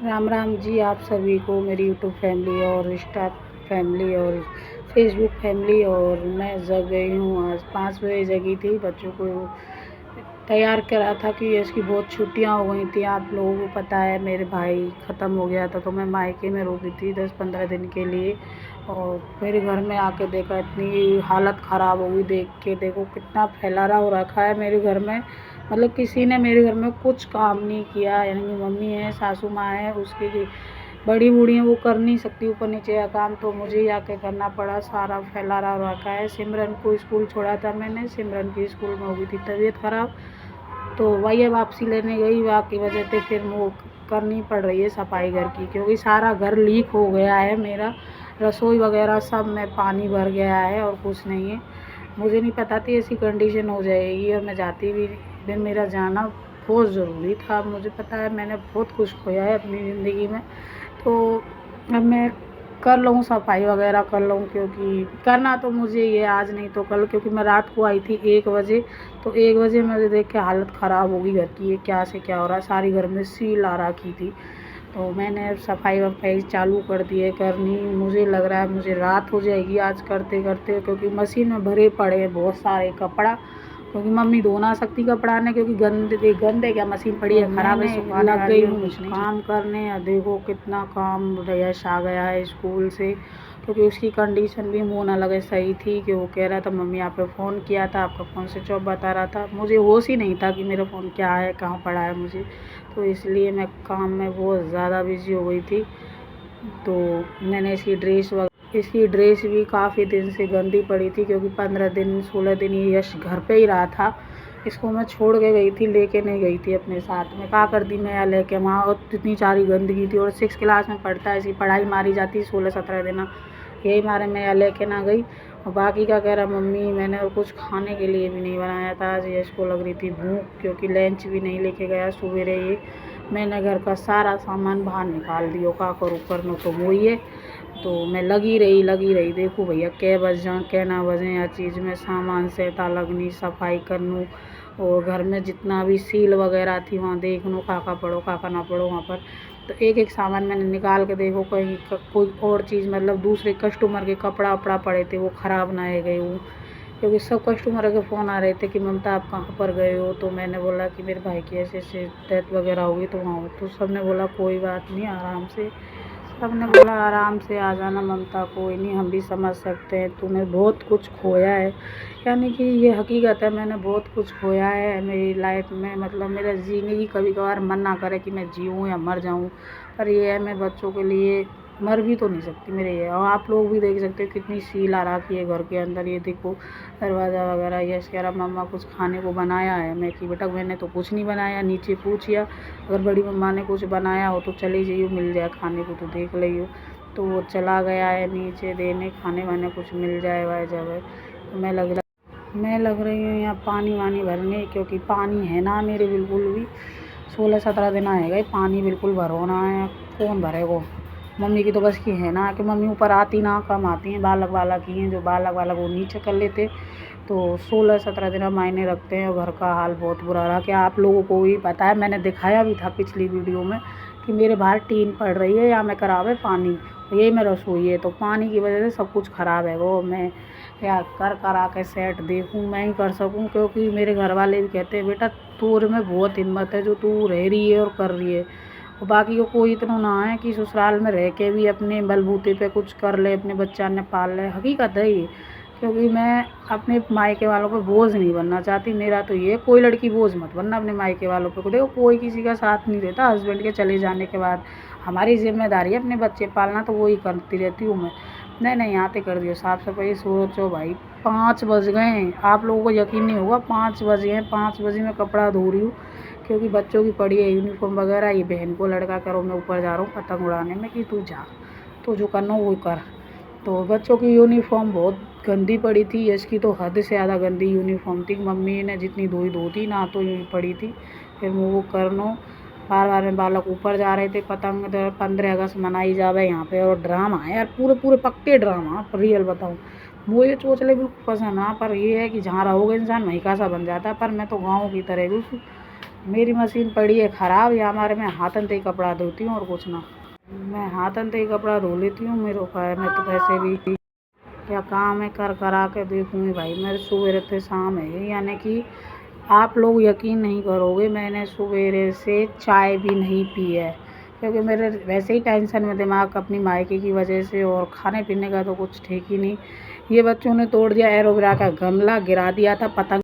राम राम जी आप सभी को, मेरी यूट्यूब फैमिली और इंस्टा फैमिली और फेसबुक फैमिली। और मैं जग गई हूँ, आज 5 बजे जगी थी। बच्चों को तैयार करा था कि इसकी बहुत छुट्टियां हो गई थी। आप लोगों को पता है मेरे भाई ख़त्म हो गया था, तो मैं मायके में रुकी थी 10-15 दिन के लिए। और मेरे घर में आके देखा, इतनी हालत ख़राब हो गई देख के। देखो कितना फैलारा हो रखा है मेरे घर में। मतलब किसी ने मेरे घर में कुछ काम नहीं किया। यानी कि मम्मी है, सासू माँ है, उसकी बड़ी बूढ़ी हैं, वो कर नहीं सकती ऊपर नीचे का काम, तो मुझे ही आके करना पड़ा। सारा फैलारा हो रखा है। सिमरन को स्कूल छोड़ा था मैंने, सिमरन की स्कूल में हो गई थी तबीयत ख़राब, तो वही वापसी लेने गई। वाह की वजह से फिर वो करनी पड़ रही है सफाई घर की, क्योंकि सारा घर लीक हो गया है मेरा। रसोई वगैरह सब में पानी भर गया है और कुछ नहीं है। मुझे नहीं पता थी ऐसी कंडीशन हो जाएगी, और मैं जाती भी दिन, मेरा जाना बहुत ज़रूरी था। मुझे पता है मैंने बहुत कुछ खोया है अपनी ज़िंदगी में, तो अब मैं कर लूँ सफाई वगैरह कर लूँ, क्योंकि करना तो मुझे ये आज नहीं तो कल। क्योंकि मैं रात को आई थी 1 बजे, तो 1 बजे मुझे देख के हालत ख़राब हो गई घर की। ये क्या से क्या हो रहा है, सारी घर में सील आ रखी थी। तो मैंने सफाई वफाई चालू कर दी है करनी। मुझे लग रहा है मुझे रात हो जाएगी आज करते करते, क्योंकि मशीन में भरे पड़े हैं बहुत सारे कपड़ा। क्योंकि मम्मी धो ना सकती कपड़ा ने, क्योंकि गंदे गंदे क्या मशीन पड़ी है ख़राब है, सुखाने लग गई हूँ काम करने। देखो कितना काम यश आ गया है स्कूल से, क्योंकि उसकी कंडीशन भी मुँह ना लगे सही थी। कि वो कह रहा था मम्मी आप पे फ़ोन किया था, आपका फ़ोन स्विच ऑफ बता रहा था। मुझे होश ही नहीं था कि मेरा फ़ोन क्या है, कहाँ पड़ा है मुझे, तो इसलिए मैं काम में बहुत ज़्यादा बिज़ी हो गई थी। तो मैंने इसकी ड्रेस भी काफ़ी दिन से गंदी पड़ी थी, क्योंकि 15 दिन 16 दिन ये यश घर पे ही रहा था। इसको मैं छोड़ के गई थी, लेके नहीं गई थी अपने साथ में। क्या करती मैं यहाँ लेके वहाँ, और इतनी सारी गंदगी थी। और 6 क्लास में पढ़ता है, इसकी पढ़ाई मारी जाती 16-17 दिन, यही मारे मैं यहाँ लेके ना गई। और बाकी का कह रहा मम्मी मैंने और कुछ खाने के लिए भी नहीं बनाया था आज। यश को लग रही थी भूख, क्योंकि लंच भी नहीं लेके गया सवेरे ये। मैंने घर का सारा सामान बाहर निकाल दिया, का करूँ करना तो वही है। तो मैं लगी रही। देखो भैया कै बज जाए कै ना बजे, या चीज़ में सामान से लगनी, सफाई करनू, और घर में जितना भी सील वगैरह थी वहाँ देखनू काका पड़ो काका ना पड़ो वहाँ पर। तो एक एक सामान मैंने निकाल के देखो, कहीं कोई और चीज़ मतलब दूसरे कस्टमर के कपड़ा वपड़ा पड़े थे वो ख़राब ना है गए वो। क्योंकि सब कस्टमर के फ़ोन आ रहे थे कि ममता आप कहाँ पर गए हो। तो मैंने बोला कि मेरे भाई की ऐसे ऐसे डेथ वगैरह होगी तो वहाँ हो। तो सब ने बोला कोई बात नहीं, आराम से। सबने बोला आराम से आ जाना ममता, कोई नहीं, हम भी समझ सकते हैं तूने बहुत कुछ खोया है। यानी कि ये हकीकत है, मैंने बहुत कुछ खोया है मेरी लाइफ में। मतलब मेरा जीने की कभी कभार मन ना करे कि मैं जीऊँ या मर जाऊँ, पर ये है मैं बच्चों के लिए मर भी तो नहीं सकती मेरे ये। और आप लोग भी देख सकते हो कितनी सील आ रखी है घर के अंदर। ये देखो दरवाज़ा वगैरह। यश कह रहा मम्मा कुछ खाने को बनाया है। मैं कि बेटा मैंने तो कुछ नहीं बनाया, नीचे पूछिया, अगर बड़ी मम्मा ने कुछ बनाया हो तो चली जाइयो, मिल जाए खाने को तो देख लियो। तो वो चला गया है नीचे देने खाने वाने, कुछ मिल जाए वह जगह। तो मैं लग रही हूँ यहाँ पानी वानी भरने, क्योंकि पानी है ना मेरे बिल्कुल भी। 16-17 दिन आएगा, पानी बिल्कुल भरो ना है, कौन भरेगा। मम्मी की तो बस की है ना, कि मम्मी ऊपर आती ना कम आती हैं, बालक वालक ही हैं जो बालक वालक वो नीचे कर लेते। तो 16-17 दिन मायने रखते हैं। और घर का हाल बहुत बुरा रहा, कि आप लोगों को भी पता है, मैंने दिखाया भी था पिछली वीडियो में कि मेरे बाहर टीन पड़ रही है या मैं खराब है पानी, यही मेरा रसोई है। तो पानी की वजह से सब कुछ ख़राब है। वो मैं या कर आके सेट देखूँ मैं ही कर सकूँ, क्योंकि मेरे घर वाले भी कहते हैं बेटा तोर में बहुत हिम्मत है जो तू रह रही है और कर रही है। और बाकी को कोई इतना ना है कि ससुराल में रह के भी अपने बलबूते पे कुछ कर ले, अपने बच्चा ने पाल ले। हकीकत है ये, क्योंकि मैं अपने मायके वालों पे बोझ नहीं बनना चाहती। मेरा तो ये कोई लड़की बोझ मत बनना अपने मायके वालों पे। देखो कोई किसी का साथ नहीं देता, हस्बैंड के चले जाने के बाद हमारी जिम्मेदारी है अपने बच्चे पालना, तो वही करती रहती हूँ मैं। नहीं यहाँ पे कर दियो साफ़ सफाई। सोचो भाई 5 बज गए हैं, आप लोगों को यकीन नहीं होगा 5 बजे हैं। 5 बजे मैं कपड़ा धो रही हूँ, क्योंकि बच्चों की पड़ी है यूनिफॉर्म वगैरह। ये बहन को लड़का करो, मैं ऊपर जा रहा हूँ पतंग उड़ाने में, कि तू जा, तो जो करना वो कर। तो बच्चों की यूनिफॉर्म बहुत गंदी पड़ी थी। इसकी तो हद से ज़्यादा गंदी यूनिफॉर्म थी, मम्मी ने जितनी धोती ना तो यूँ पड़ी थी। फिर मैं वो करनो बार बार में बालक ऊपर जा रहे थे। पतंग 15 अगस्त मनाई जावे यहाँ पे, और ड्रामा है यार, पूरे पूरे पक्के ड्रामा रियल बताऊँ। मुझे चोचले बिल्कुल पसंद है, पर ये है कि जहाँ रहोगे इंसान वहीं का सा बन जाता है। पर मैं तो गाँव की तरह बिल्कुल मेरी मशीन पड़ी है ख़राब, या हमारे मैं हाथन से ही कपड़ा धोती हूँ और कुछ ना। मैं हाथन से ही कपड़ा धो लेती हूँ, मेरे को है, मैं तो वैसे भी क्या काम है कर करा के देखूँगी भाई। मेरे सवेरे से शाम है, यानी कि आप लोग यकीन नहीं करोगे, मैंने सवेरे से चाय भी नहीं पी है, क्योंकि मेरे वैसे ही टेंशन में दिमाग अपनी मायके की वजह से, और खाने पीने का तो कुछ ठीक ही नहीं। ये बच्चों ने तोड़ दिया एलोवेरा का गमला, गिरा दिया था पतंग